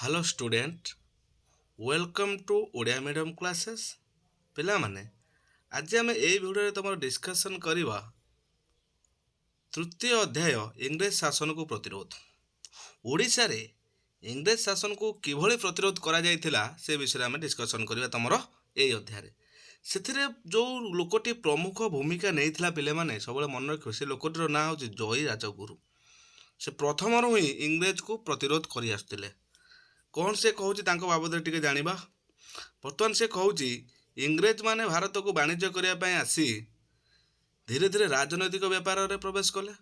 Hello student welcome to Odia medium classes पिला माने आज आम ए भिडियो तुम डिस्कसन करवा तृतीय अध्याय इंग्रेज शासन को प्रतिरोध ओडिशा रे इंग्रेज शासन को किभली प्रतिरोध करा जायथिला से विषय आम डिस्कसन करवा तुमर ए अध्याय से जो लोकटी प्रमुख भूमिका नहीं पिले माने सब मन रख से लोकटर ना हूँ जय राजगुरु से प्रथम ही इंग्रेज को प्रतिरोध कर आसुले कौन से कहूँ बाबद टे जाना बर्तमान से कहूँ इंग्रेज माने भारत को वाणिज्य करने आसी धीरे धीरे राजनैतिक व्यापार में प्रवेश कले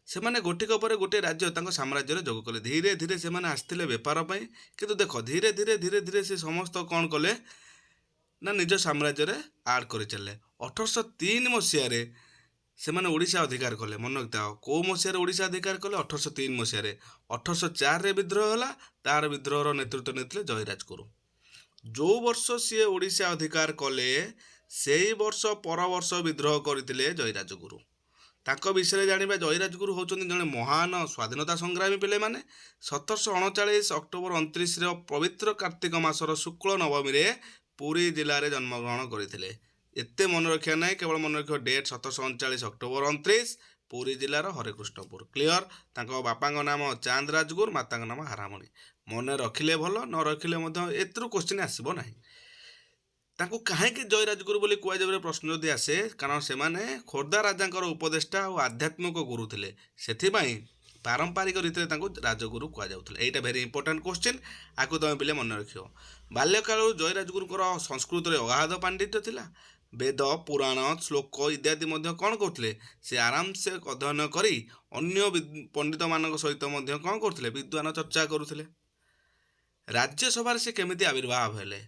से माने गोटिक पर गोटे राज्य साम्राज्य जोग कले धीरे धीरे से आसते बेपार किंतु देख धीरे धीरे धीरे धीरे से समस्त कौन कले ना निज साम्राज्य आड कर चले 1803 मसीह से मैंने ओडिशा अधिकार कले मन रखिथा कौ मसीह ओडिशा अधिकार कले 1803 मसीह 1804 विद्रोह है तार विद्रोहर नेतृत्व नहीं जय राजगुरु जो वर्ष सी ओडिशा अधिकार कले से वर्ष पर वर्ष विद्रोह करते जय राजगुरु ताक विषय जाना जय राजगुरु होउछन्ति जड़े महान स्वाधीनता संग्रामी पिले माने 1739 अक्टोबर 29 पवित्र कार्तिक मासर शुक्ल नवमी रे पुरी जिले में जन्मग्रहण करते एते मन रखा ना केवल मन रख डेट 1739 अक्टोबर 29 पुरी जिलार हरेकृष्णपुर क्लीयर तांको बापा नाम चांद राजगुरु माता नाम हारामणी मन रखिले भल न रखिले एतरु क्वेश्चन आसब ना तांको कहीं जय राजगुरु बोली कहुए प्रश्न जदि आसे कारण से माने खोर्धा राजा उपदेष्टा और आध्यात्मिक गुरु थे से पारंपरिक रीति राजगुरु कहुला यहाँ भेरी इंपोर्टाट क्वेश्चन आपको तुम पिले मन रख बाल्यकाल जय राजगुरुकर संस्कृत में अगाध पांडित्य थिला वेद पुराण श्लोक इत्यादि कौन करते से आराम से अध्ययन करी अन्य पंडित मान सहित कौन करते विद्वान चर्चा करुले राज्यसभा से केमिति आविर्भाव हेले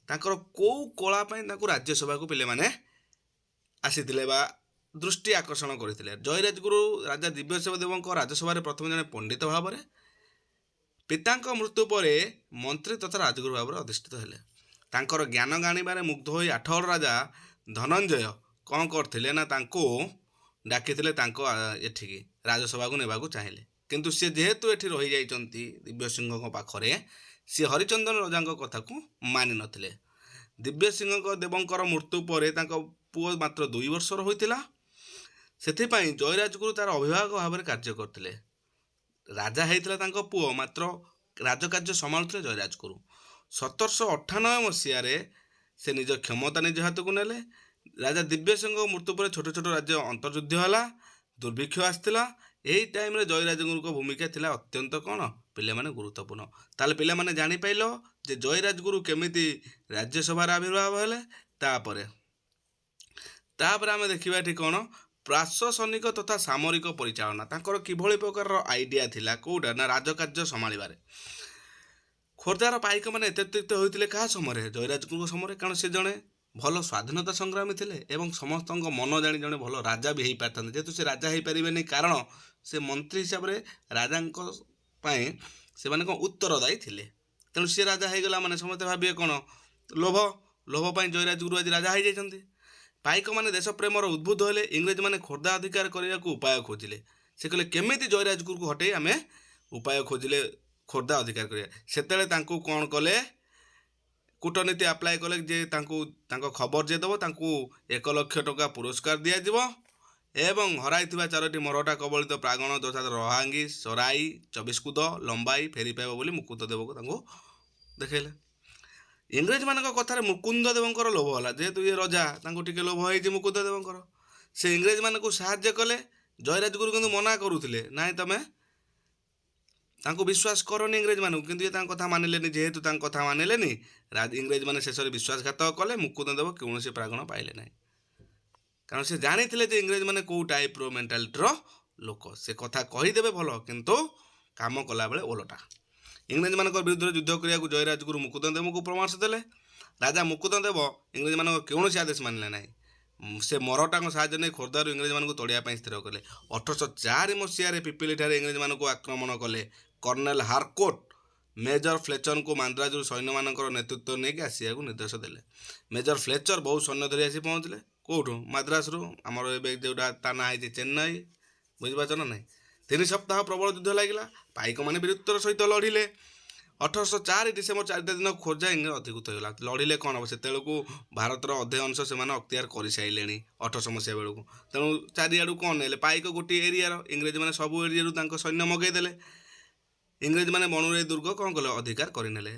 तांकर कौ कलापाई राज्यसभा को पिले माने आसीथिले बा दृष्टि आकर्षण करते जय राजगुरु राजा दिव्यसेन देव राज्यसभा प्रथम जन पंडित भाव में पिता मृत्यु पर मंत्री तथा राजगुरु भाव में अधिष्ठित हेले तांकर ज्ञान गाणिबारे मुग्ध हो आठगड़ राजा धनंजय कौन करथिले ना तांको डाकिथिले तांको एठिकी राज्यसभा को नेबाकू चाहिए किंतु सी जेहेतु एठी रही जाइचंती दिव्यसिंह पाखरे सी हरिचंदन राजा कथा को मानि नथिले दिव्यसिंह देवंकर मृत्यु पर तांको पुओ मात्र 2 वर्षर होइतिला सेथिपाई जय राजगुरु तार अभिभावक भाव में कार्य करथिले राजा होइतिला तांको पुओ मात्र राजकार्य संभालुथिले जय राजगुरु 1798 मसीह से निज क्षमता निज हाथ को नेले राजा दिव्यसिंह मृत्यु पर छोट छोट राज्य अंतर्युद्ध है दुर्भिक्ष आसला यही टाइम जय राजगुरु भूमिका थिला अत्यंत कौन पिले माने गुरुत्वपूर्ण ताले पिले माने जानी पाइल जे जय राजगुरु केमिति राज्यसभा आविर्भाव हेले तापर आम देखा ये कौन प्रशासनिक तथा सामरिक परिचालना तांकर किभली प्रकार आइडिया थिला कोटा ना राजकार्य संभाळिबारे खोर्धार पाइक मैंने एतत्रित होते क्या समय जय राजगुरु समय कारण से जड़े भल स्वाधीनता संग्रामी थे एवं समस्त मन जानी जड़े भल राजा भी हो पारता जेहेतु से राजा हो पारे कारण से मंत्री हिसाब से राजा से मैंने कौन उत्तरदायी थे तेणु सी राजा हो गला मैंने समस्त भावे कौन लोभ लोभपाई जय राजगुरु आज राजा हो जाती पाइक मैंने देश प्रेमर उद्बुद्ध हेले इंग्रेज मैंने खोर्धा अधिकार करने को उपाय खोजिले से कहले केमिति जय राजगुरु को हटे आम उपाय खोजिले खोर्धा अधिकार करें कौन कले कूटनीति आप्लाय कले जे खबर जे दब 1 लाख टंका पुरस्कार दिज्व एवं हराई 4टी मराठा कबलित प्रांगण यथा रहांगी सराई 24 कूद लंबाई फेरी पाइब बोली मुकुंद देव को देखले इंग्रेज मान कथार मुकुंद देवंकर लोभ है जेहेतु ये रजा टे लोभ हो मुकुंद देवंकर से इंग्रेज मान को साहाय्य कले जय राजगुरु किंतु मना करुले ना तमें तांको विश्वास करनी इंग्रेज मानू किंतु ये कथा मानिले जेहेतु कथा मानिले इंग्रेज माने शेष विश्वासघात कले मुकुंद देव कौन से प्रांगण पाइले ना कारण से जानी थे इंग्रेज माने कौ टाइप रो मेंटालिटी लोक से कथा कहीदेवे भल किंतु काम कला बेले ओलटा इंग्रेज मान विरुद्ध युद्ध करने जय राजगुरु मुकुंद देव को परामर्श देले राजा मुकुंद देव इंग्रेज मान कौन से आदेश मानिले ना से मराठा साहाଯ୍य नहीं खोर्धार इंग्रेज मान तोड़ापी स्थिर कले 1804 मसीह पिपिली इंग्रेज मान को आक्रमण कले कर्नेल हारकोट मेजर फ्लेचर को मांद्राजु सैन्य मान नेतृत्व नहीं आसिया निर्देश देले मेजर फ्लेचर बहुत सैन्य धरी आसी पहुँचले कौटू मद्रास आमर जोटा ता ना है चेन्नई बुझीपार ना 3 सप्ताह प्रबल युद्ध लगे पाइक मैंने वीरत्वर सहित लड़िले 1804 ଡିସେମ୍ବର 4 ଦିନ ଖୋର୍ଦ୍ଧା ଇଂରେଜ ଅଧିକୃତ ହୋଇଗଲା। ଲଢ଼ିଲେ କ'ଣ ହେବ, ସେତେବେଳକୁ ଭାରତର ଅଧେ ଅଂଶ ସେମାନେ ଅକ୍ତିଆର କରିସାରିଲେଣି 1800 ମସିହା ବେଳକୁ। ତେଣୁ ଚାରିଆଡ଼ୁ କ'ଣ ନେଲେ, ପାଇକ ଗୋଟିଏ ଏରିଆର, ଇଂରେଜମାନେ ସବୁ ଏରିଆରୁ ତାଙ୍କ ସୈନ୍ୟ ମଗାଇଦେଲେ। ଇଂରେଜମାନେ ବଣୁରେଇ ଦୁର୍ଗ କ'ଣ କଲେ, ଅଧିକାର କରିନେଲେ।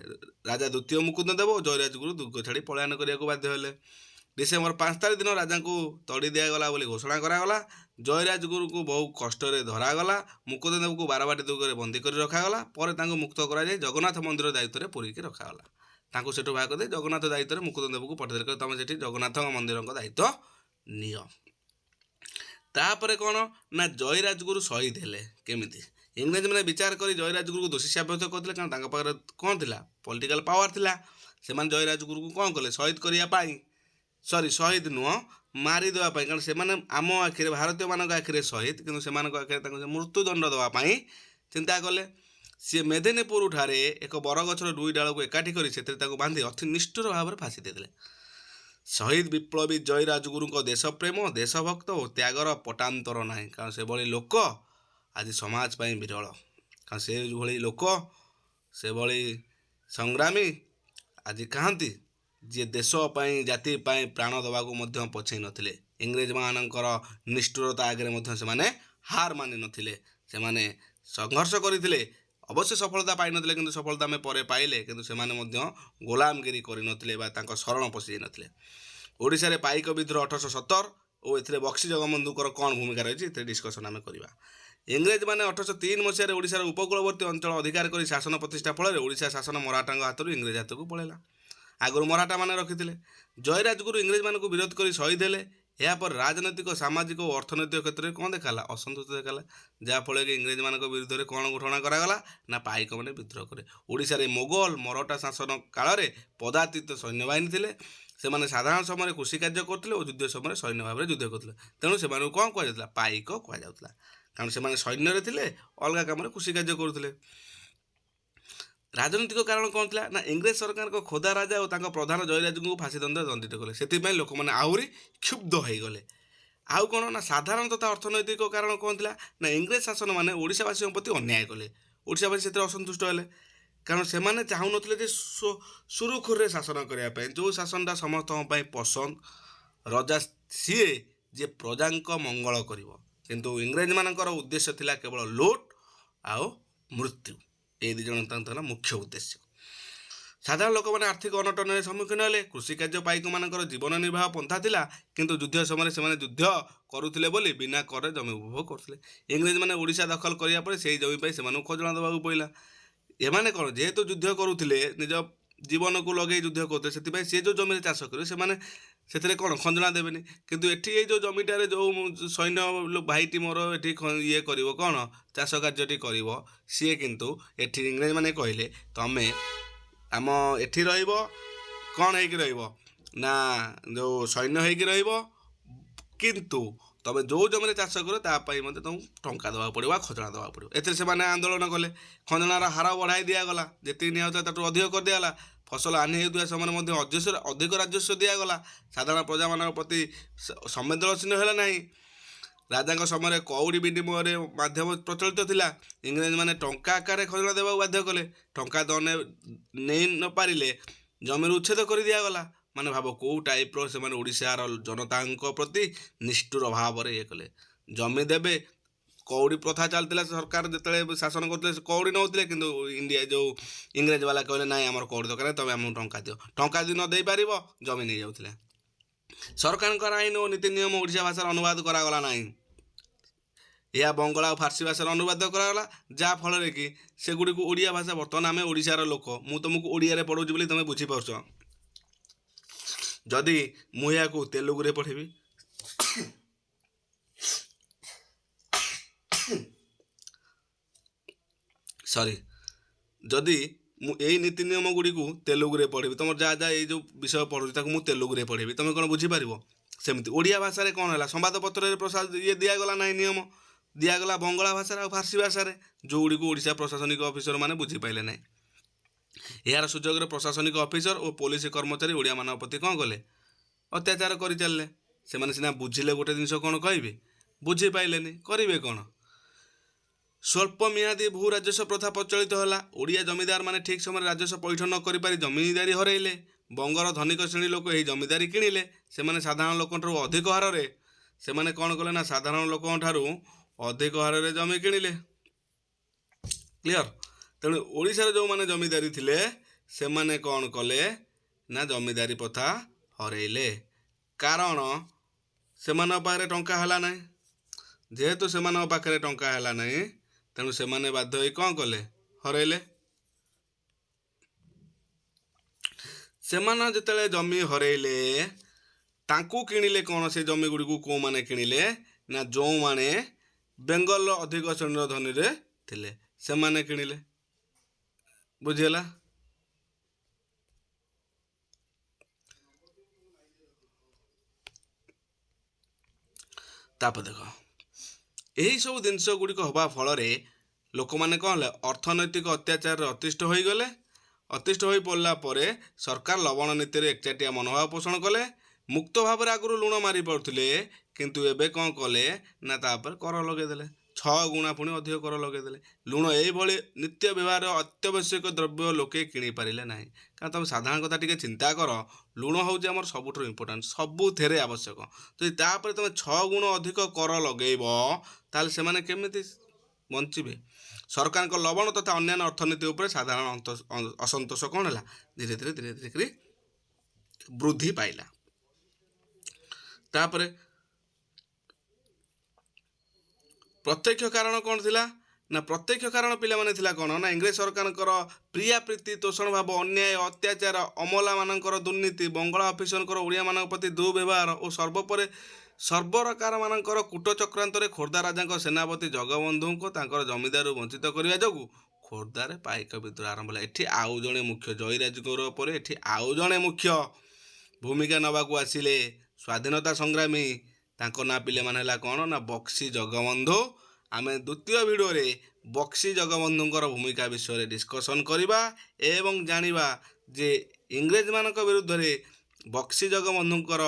ରାଜା ଦ୍ୱିତୀୟ ମୁକୁନ୍ଦ ଦେବ ଓ ଜୟୀରାଜଗୁରୁ ଦୁର୍ଗ ଛାଡ଼ି ପଳାୟନ କରିବାକୁ ବାଧ୍ୟ ହେଲେ। ଡିସେମ୍ବର 5 ତାରିଖ ଦିନ ରାଜାଙ୍କୁ ତଡ଼ି ଦିଆଗଲା ବୋଲି ଘୋଷଣା କରାଗଲା। ଜୟୀରାଜଗୁରୁଙ୍କୁ ବହୁ କଷ୍ଟରେ ଧରାଗଲା। ମୁକୁନ୍ଦଦେବଙ୍କୁ ବାରବାଟୀ ଦୁର୍ଗରେ ବନ୍ଦୀ କରି ରଖାଗଲା। ପରେ ତାଙ୍କୁ ମୁକ୍ତ କରାଯାଇ ଜଗନ୍ନାଥ ମନ୍ଦିର ଦାୟିତ୍ୱରେ ପୁରୀକି ରଖାଗଲା। ତାଙ୍କୁ ସେଠୁ ବାହାର କରିଦେଇ ଜଗନ୍ନାଥ ଦାୟିତ୍ୱରେ ମୁକୁନ୍ଦଦେବଙ୍କୁ ପଠାଇଦେଲେ, ତୁମେ ସେଠି ଜଗନ୍ନାଥ ମନ୍ଦିରଙ୍କ ଦାୟିତ୍ୱ ନିଅ। ତାପରେ କ'ଣ ନା ଜୟୀରାଜଗୁରୁ ଶହୀଦ ହେଲେ। କେମିତି? ଇଂରେଜମାନେ ବିଚାର କରି ଜୟୀରାଜଗୁରୁକୁ ଦୋଷୀ ସାବ୍ୟସ୍ତ କରିଥିଲେ, କାରଣ ତାଙ୍କ ପାଖରେ କ'ଣ ଥିଲା, ପଲିଟିକାଲ ପାୱାର ଥିଲା। ସେମାନେ ଜୟୀରାଜଗୁରୁକୁ କ'ଣ କଲେ, ଶହୀଦ କରିବା ପାଇଁ, ଶହୀଦ ନୁହଁ, ମାରିଦେବା ପାଇଁ। କାରଣ ସେମାନେ ଆମ ଆଖିରେ, ଭାରତୀୟମାନଙ୍କ ଆଖିରେ ଶହୀଦ, କିନ୍ତୁ ସେମାନଙ୍କ ଆଖିରେ ତାଙ୍କୁ ମୃତ୍ୟୁଦଣ୍ଡ ଦେବା ପାଇଁ ଚିନ୍ତା କଲେ। ସିଏ ମେଦିନୀପୁର ଠାରେ ଏକ ବରଗଛର 2 ଡାଳକୁ ଏକାଠି କରି ସେଥିରେ ତାକୁ ବାନ୍ଧି ଅତି ନିଷ୍ଠୁର ଭାବରେ ଫାଶୀ ଦେଇଦେଲେ। ଶହୀଦ ବିପ୍ଳବୀ ଜୟୀରାଜଗୁରୁଙ୍କ ଦେଶପ୍ରେମ, ଦେଶଭକ୍ତ ଓ ତ୍ୟାଗର ପଟାନ୍ତର ନାହିଁ। କାରଣ ସେଭଳି ଲୋକ ଆଜି ସମାଜ ପାଇଁ ବିରଳ। କାରଣ ସେଭଳି ଲୋକ, ସେଭଳି ସଂଗ୍ରାମୀ ଆଜି କାହାନ୍ତି, ଯିଏ ଦେଶ ପାଇଁ, ଜାତି ପାଇଁ ପ୍ରାଣ ଦେବାକୁ ମଧ୍ୟ ପଛେଇ ନଥିଲେ। ଇଂରେଜମାନଙ୍କର ନିଷ୍ଠୁରତା ଆଗରେ ମଧ୍ୟ ସେମାନେ ହାର ମାନି ନଥିଲେ। ସେମାନେ ସଂଘର୍ଷ କରିଥିଲେ, ଅବଶ୍ୟ ସଫଳତା ପାଇନଥିଲେ, କିନ୍ତୁ ସଫଳତା ଆମେ ପରେ ପାଇଲେ। କିନ୍ତୁ ସେମାନେ ମଧ୍ୟ ଗୋଲାମଗିରି କରିନଥିଲେ ବା ତାଙ୍କ ଶରଣ ପଶି ନଥିଲେ। ଓଡ଼ିଶାରେ ପାଇକ ବିଦ୍ରୋହ 1817 ଓ ଏଥିରେ ବକ୍ସି ଜଗବନ୍ଧୁଙ୍କର କ'ଣ ଭୂମିକା ରହିଛି, ଏଥିରେ ଡିସ୍କସନ୍ ଆମେ କରିବା। ଇଂରେଜମାନେ 1803 ମସିହାରେ ଓଡ଼ିଶାର ଉପକୂଳବର୍ତ୍ତୀ ଅଞ୍ଚଳ ଅଧିକାର କରି ଶାସନ ପ୍ରତିଷ୍ଠା ଫଳରେ ଓଡ଼ିଶା ଶାସନ ମରାଠାଙ୍କ ହାତରୁ ଇଂରେଜ ହାତକୁ ପଳାଇଲା। ଆଗରୁ ମରାଠାମାନେ ରଖିଥିଲେ। ଜୟୀରାଜଗୁରୁ ଇଂରେଜମାନଙ୍କୁ ବିରୋଧ କରି ଶହୀଦ ହେଲେ। ଏହାପରେ ରାଜନୈତିକ, ସାମାଜିକ ଓ ଅର୍ଥନୈତିକ କ୍ଷେତ୍ରରେ କ'ଣ ଦେଖାଲା, ଅସନ୍ତୋଷ ଦେଖାଲା। ଯାହାଫଳରେ କି ଇଂରେଜମାନଙ୍କ ବିରୁଦ୍ଧରେ କ'ଣ ଘୋଷଣା କରାଗଲା ନା ପାଇକମାନେ ବିଦ୍ରୋହ କଲେ। ଓଡ଼ିଶାରେ ମୋଗଲ ମରାଠା ଶାସନ କାଳରେ ପଦାତିତ ସୈନ୍ୟବାହିନୀ ଥିଲେ। ସେମାନେ ସାଧାରଣ ସମୟରେ କୃଷି କାର୍ଯ୍ୟ କରୁଥିଲେ ଓ ଯୁଦ୍ଧ ସମୟରେ ସୈନ୍ୟ ଭାବରେ ଯୁଦ୍ଧ କରୁଥିଲେ। ତେଣୁ ସେମାନଙ୍କୁ କ'ଣ କୁହାଯାଉଥିଲା, ପାଇକ କୁହାଯାଉଥିଲା। କାରଣ ସେମାନେ ସୈନ୍ୟରେ ଥିଲେ, ଅଲଗା କାମରେ କୃଷି କାର୍ଯ୍ୟ କରୁଥିଲେ। ରାଜନୈତିକ କାରଣ କ'ଣ ଥିଲା ନା ଇଂରେଜ ସରକାରଙ୍କ ଖୋଦା ରାଜା ଓ ତାଙ୍କ ପ୍ରଧାନ ଜୟୀରାଜଗୁରୁଙ୍କୁ ଫାଶୀ ଦଣ୍ଡରେ ଦଣ୍ଡିତ କଲେ। ସେଥିପାଇଁ ଲୋକମାନେ ଆହୁରି କ୍ଷୁବ୍ଧ ହୋଇଗଲେ। ଆଉ କ'ଣ ନା ସାଧାରଣ ତଥା ଅର୍ଥନୈତିକ କାରଣ କ'ଣ ଥିଲା ନା ଇଂରେଜ ଶାସନମାନେ ଓଡ଼ିଶାବାସୀଙ୍କ ପ୍ରତି ଅନ୍ୟାୟ କଲେ। ଓଡ଼ିଶାବାସୀ ସେଥିରେ ଅସନ୍ତୁଷ୍ଟ ହେଲେ, କାରଣ ସେମାନେ ଚାହୁଁନଥିଲେ ଯେ ସୁରୁଖୁରୁରେ ଶାସନ କରିବା ପାଇଁ। ଯେଉଁ ଶାସନଟା ସମସ୍ତଙ୍କ ପାଇଁ ପସନ୍ଦ, ରଜା ସିଏ ଯେ ପ୍ରଜାଙ୍କ ମଙ୍ଗଳ କରିବ। କିନ୍ତୁ ଇଂରେଜମାନଙ୍କର ଉଦ୍ଦେଶ୍ୟ ଥିଲା କେବଳ ଲୁଟ୍ ଆଉ ମୃତ୍ୟୁ। এই 2 ଜଣ ତାଙ୍କର ମୁଖ୍ୟ ଉଦ୍ଦେଶ୍ୟ। ସାଧାରଣ ଲୋକମାନେ ଆର୍ଥିକ ଅନଟନରେ ସମ୍ମୁଖୀନ ହେଲେ। କୃଷି କାର୍ଯ୍ୟ ପାଇକମାନଙ୍କର ଜୀବନ ନିର୍ବାହ ପନ୍ଥା ଥିଲା, କିନ୍ତୁ ଯୁଦ୍ଧ ସମୟରେ ସେମାନେ ଯୁଦ୍ଧ କରୁଥିଲେ ବୋଲି ବିନା କରରେ ଜମି ଉପଭୋଗ କରୁଥିଲେ। ଇଂରେଜମାନେ ଓଡ଼ିଶା ଦଖଲ କରିବା ପରେ ସେହି ଜମି ପାଇଁ ସେମାନଙ୍କୁ ଖଜଣା ଦେବାକୁ ପଡ଼ିଲା। ଏମାନେ କ'ଣ, ଯେହେତୁ ଯୁଦ୍ଧ କରୁଥିଲେ, ନିଜ ଜୀବନକୁ ଲଗେଇ ଯୁଦ୍ଧ କରୁଥିଲେ, ସେଥିପାଇଁ ସେ ଯେଉଁ ଜମିରେ ଚାଷ କରିବେ ସେମାନେ ସେଥିରେ କ'ଣ ଖଞ୍ଜଣା ଦେବେନି। କିନ୍ତୁ ଏଠି ଏଇ ଯେଉଁ ଜମିଟାରେ ଯେଉଁ ସୈନ୍ୟ ଭାଇଟି ମୋର ଏଠି ଇଏ କରିବ, କ'ଣ ଚାଷ କାର୍ଯ୍ୟଟି କରିବ, ସିଏ କିନ୍ତୁ ଏଠି ଇଂରେଜମାନେ କହିଲେ ତମେ ଆମ ଏଠି ରହିବ, କ'ଣ ହେଇକି ରହିବ ନା ଯେଉଁ ସୈନ୍ୟ ହେଇକି ରହିବ, କିନ୍ତୁ ତମେ ଯେଉଁ ଜମିରେ ଚାଷ କର ତା ପାଇଁ ମଧ୍ୟ ତୁମକୁ ଟଙ୍କା ଦେବାକୁ ପଡ଼ିବ, ଖଜଣା ଦେବାକୁ ପଡ଼ିବ। ଏଥିରେ ସେମାନେ ଆନ୍ଦୋଳନ କଲେ। ଖଜଣାର ହାର ବଢ଼ାଇ ଦିଆଗଲା, ଯେତିକି ନିଆଯାଉଥିଲା ତାଠୁ ଅଧିକ କରିଦିଆଗଲା। ଫସଲ ହାନି ହେଉଥିବା ସମୟରେ ମଧ୍ୟ ଅଧିକ ରାଜସ୍ୱ ଦିଆଗଲା। ସାଧାରଣ ପ୍ରଜାମାନଙ୍କ ପ୍ରତି ସମ୍ବେଦନଶୀଳ ହେଲା ନାହିଁ। ରାଜାଙ୍କ ସମୟରେ କଉଡ଼ି ବିନିମୟରେ ମାଧ୍ୟମ ପ୍ରଚଳିତ ଥିଲା। ଇଂରେଜମାନେ ଟଙ୍କା ଆକାରରେ ଖଜଣା ଦେବାକୁ ବାଧ୍ୟ କଲେ। ଟଙ୍କା ନେଇ ନ ପାରିଲେ ଜମିରୁ ଉଚ୍ଛେଦ କରି ଦିଆଗଲା। ମାନେ ଭାବ କେଉଁ ଟାଇପ୍ର ସେମାନେ ଓଡ଼ିଶାର ଜନତାଙ୍କ ପ୍ରତି ନିଷ୍ଠୁର ଭାବରେ ଇଏ କଲେ। ଜମି ଦେବେ, କଉଡ଼ି ପ୍ରଥା ଚାଲିଥିଲା, ସରକାର ଯେତେବେଳେ ଶାସନ କରୁଥିଲେ କଉଡ଼ି ନେଉଥିଲେ, କିନ୍ତୁ ଯେଉଁ ଇଂରେଜ ବାଲା କହିଲେ ନାଇଁ ଆମର କଉଡ଼ି ଦରକାର ନାହିଁ, ତମେ ଆମକୁ ଟଙ୍କା ଦିଅ। ଟଙ୍କା ଯଦି ନ ଦେଇପାରିବ ଜମି ନେଇଯାଉଥିଲେ। ସରକାରଙ୍କର ଆଇନ ଓ ନୀତି ନିୟମ ଓଡ଼ିଶା ଭାଷାରେ ଅନୁବାଦ କରାଗଲା ନାହିଁ। ଏହା ବଙ୍ଗଳା ଓ ଫାର୍ସି ଭାଷାରେ ଅନୁବାଦ କରାଗଲା, ଯାହାଫଳରେ କି ସେଗୁଡ଼ିକୁ ଓଡ଼ିଆ ଭାଷା, ବର୍ତ୍ତମାନ ଆମେ ଓଡ଼ିଶାର ଲୋକ, ମୁଁ ତୁମକୁ ଓଡ଼ିଆରେ ପଢ଼ଉଛି ବୋଲି ତୁମେ ବୁଝିପାରୁଛ। ଯଦି ମୁଁ ଏହାକୁ ତେଲୁଗୁରେ ପଢ଼ିବି, ଯଦି ମୁଁ ଏଇ ନୀତି ନିୟମ ଗୁଡ଼ିକୁ ତେଲୁଗୁରେ ପଢ଼ିବି, ତୁମର ଯାହା ଏଇ ଯେଉଁ ବିଷୟ ପଢ଼ୁଛି ତାକୁ ମୁଁ ତେଲୁଗୁରେ ପଢ଼ିବି, ତୁମେ କ'ଣ ବୁଝିପାରିବ? ସେମିତି ଓଡ଼ିଆ ଭାଷାରେ କ'ଣ ହେଲା, ସମ୍ବାଦପତ୍ରରେ ଦିଆଗଲା ନାହିଁ, ନିୟମ ଦିଆଗଲା ବଙ୍ଗଳା ଭାଷାରେ ଆଉ ଫାର୍ସି ଭାଷାରେ, ଯେଉଁଗୁଡ଼ିକୁ ଓଡ଼ିଶା ପ୍ରଶାସନିକ ଅଫିସରମାନେ ବୁଝିପାରିଲେ ନାହିଁ। ଏହାର ସୁଯୋଗରେ ପ୍ରଶାସନିକ ଅଫିସର ଓ ପୋଲିସ କର୍ମଚାରୀ ଓଡ଼ିଆମାନଙ୍କ ପ୍ରତି କ'ଣ କଲେ, ଅତ୍ୟାଚାର କରିଚାଲିଲେ। ସେମାନେ ସିନା ବୁଝିଲେ ଗୋଟେ ଜିନିଷ, କ'ଣ କହିବେ, ବୁଝିପାରିଲେନି, କରିବେ କ'ଣ? ସ୍ୱଳ୍ପ ମିଆଦୀ ଭୂ ରାଜସ୍ୱ ପ୍ରଥା ପ୍ରଚଳିତ ହେଲା। ଓଡ଼ିଆ ଜମିଦାର ମାନେ ଠିକ୍ ସମୟରେ ରାଜସ୍ୱ ପୈଠ ନ କରିପାରି ଜମିଦାରୀ ହରାଇଲେ। ବଙ୍ଗର ଧନିକ ଶ୍ରେଣୀ ଲୋକ ଏହି ଜମିଦାରୀ କିଣିଲେ। ସେମାନେ ସାଧାରଣ ଲୋକଙ୍କଠାରୁ ଅଧିକ ହାରରେ ସେମାନେ କ'ଣ କଲେ ନା ସାଧାରଣ ଲୋକଙ୍କଠାରୁ ଅଧିକ ହାରରେ ଜମି କିଣିଲେ। କ୍ଲିଅର? ତେଣୁ ଓଡ଼ିଶାରେ ଯେଉଁମାନେ ଜମିଦାରୀ ଥିଲେ ସେମାନେ କ'ଣ କଲେ ନା ଜମିଦାରୀ ପ୍ରଥା ହରାଇଲେ। କାରଣ ସେମାନଙ୍କ ପାଖରେ ଟଙ୍କା ହେଲା ନାହିଁ। ଯେହେତୁ ସେମାନଙ୍କ ପାଖରେ ଟଙ୍କା ହେଲା ନାହିଁ ତେଣୁ ସେମାନେ ବାଧ୍ୟ ହୋଇ କ'ଣ କଲେ ହରାଇଲେ। ସେମାନେ ଯେତେବେଳେ ଜମି ହରାଇଲେ ତାଙ୍କୁ କିଣିଲେ କ'ଣ ସେ ଜମି ଗୁଡ଼ିକୁ କେଉଁମାନେ କିଣିଲେ ନା ଯେଉଁମାନେ ବେଙ୍ଗଲର ଅଧିକ ଶ୍ରେଣୀର ଧନୀରେ ଥିଲେ ସେମାନେ କିଣିଲେ। ବୁଝିହେଲା? ତାପରେ ଦେଖ ଏହିସବୁ ଜିନିଷ ଗୁଡ଼ିକ ହେବା ଫଳରେ ଲୋକମାନେ କ'ଣ ହେଲେ ଅର୍ଥନୈତିକ ଅତ୍ୟାଚାରରେ ଅତିଷ୍ଠ ହୋଇଗଲେ। ଅତିଷ୍ଠ ହୋଇ ପଡ଼ିଲା ପରେ ସରକାର ଲବଣ ନୀତିରେ ଏକଚାଟିଆ ମନୋଭାବ ପୋଷଣ କଲେ। ମୁକ୍ତ ଭାବରେ ଆଗରୁ ଲୁଣ ମାରି ପାରୁଥିଲେ କିନ୍ତୁ ଏବେ କ'ଣ କଲେ ନା ତାପରେ କର ଲଗାଇଦେଲେ। 6 ଗୁଣା ପୁଣି ଅଧିକ କର ଲଗାଇଦେଲେ। ଲୁଣ ଏଇଭଳି ନିତ୍ୟ ବ୍ୟବହାର ଅତ୍ୟାବଶ୍ୟକ ଦ୍ରବ୍ୟ ଲୋକେ କିଣିପାରିଲେ ନାହିଁ। କାରଣ ତୁମେ ସାଧାରଣ କଥା ଟିକେ ଚିନ୍ତା କର, ଲୁଣ ହେଉଛି ଆମର ସବୁଠାରୁ ଇମ୍ପୋର୍ଟାଣ୍ଟ, ସବୁଥିରେ ଆବଶ୍ୟକ। ଯଦି ତାପରେ ତୁମେ 6 ଗୁଣ ଅଧିକ କର ଲଗାଇବ ତାହେଲେ ସେମାନେ କେମିତି ବଞ୍ଚିବେ? ସରକାରଙ୍କ ଲବଣ ତଥା ଅନ୍ୟାନ୍ୟ ଅର୍ଥନୀତି ଉପରେ ସାଧାରଣ ଅସନ୍ତୋଷ କ'ଣ ହେଲା ଧୀରେ ଧୀରେ କରି ବୃଦ୍ଧି ପାଇଲା। ତାପରେ ପ୍ରତ୍ୟକ୍ଷ କାରଣ କ'ଣ ଥିଲା ନା ପ୍ରତ୍ୟକ୍ଷ କାରଣ ପିଲାମାନେ ଥିଲା କ'ଣ ନା ଇଂରେଜ ସରକାରଙ୍କର ପ୍ରିୟା ପ୍ରୀତି ତୋଷଣ ଭାବ, ଅନ୍ୟାୟ, ଅତ୍ୟାଚାର, ଅମଲାମାନଙ୍କର ଦୁର୍ନୀତି, ବଙ୍ଗଳା ଅଫିସରଙ୍କର ଓଡ଼ିଆମାନଙ୍କ ପ୍ରତି ଦୁର୍ବ୍ୟବହାର ଓ ସର୍ବୋପରେ ସର୍ବରକାରମାନଙ୍କର କୂଟ ଚକ୍ରାନ୍ତରେ ଖୋର୍ଦ୍ଧା ରାଜାଙ୍କ ସେନାପତି ଜଗବନ୍ଧୁଙ୍କୁ ତାଙ୍କର ଜମିଦାରରୁ ବଞ୍ଚିତ କରିବା ଯୋଗୁଁ ଖୋର୍ଦ୍ଧାରେ ପାଇକ ବିଦ୍ରୋହ ଆରମ୍ଭ ହେଲା। ଏଠି ଆଉ ଜଣେ ମୁଖ୍ୟ ଜୟୀରାଜଗୁରୁ ପରେ ଏଠି ଆଉ ଜଣେ ମୁଖ୍ୟ ଭୂମିକା ନେବାକୁ ଆସିଲେ ସ୍ୱାଧୀନତା ସଂଗ୍ରାମୀ। ତାଙ୍କ ନାଁ ପିଲାମାନେ ହେଲା କ'ଣ ନା ବକ୍ସି ଜଗବନ୍ଧୁ। ଆମେ ଦ୍ୱିତୀୟ ଭିଡ଼ିଓରେ ବକ୍ସି ଜଗବନ୍ଧୁଙ୍କର ଭୂମିକା ବିଷୟରେ ଡିସ୍କସନ୍ କରିବା ଏବଂ ଜାଣିବା ଯେ ଇଂରେଜମାନଙ୍କ ବିରୁଦ୍ଧରେ ବକ୍ସି ଜଗବନ୍ଧୁଙ୍କର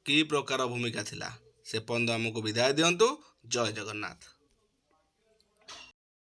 କି ପ୍ରକାର ଭୂମିକା ଥିଲା। ସେ ପର୍ଯ୍ୟନ୍ତ ଆମକୁ ବିଦାୟ ଦିଅନ୍ତୁ। ଜୟ ଜଗନ୍ନାଥ।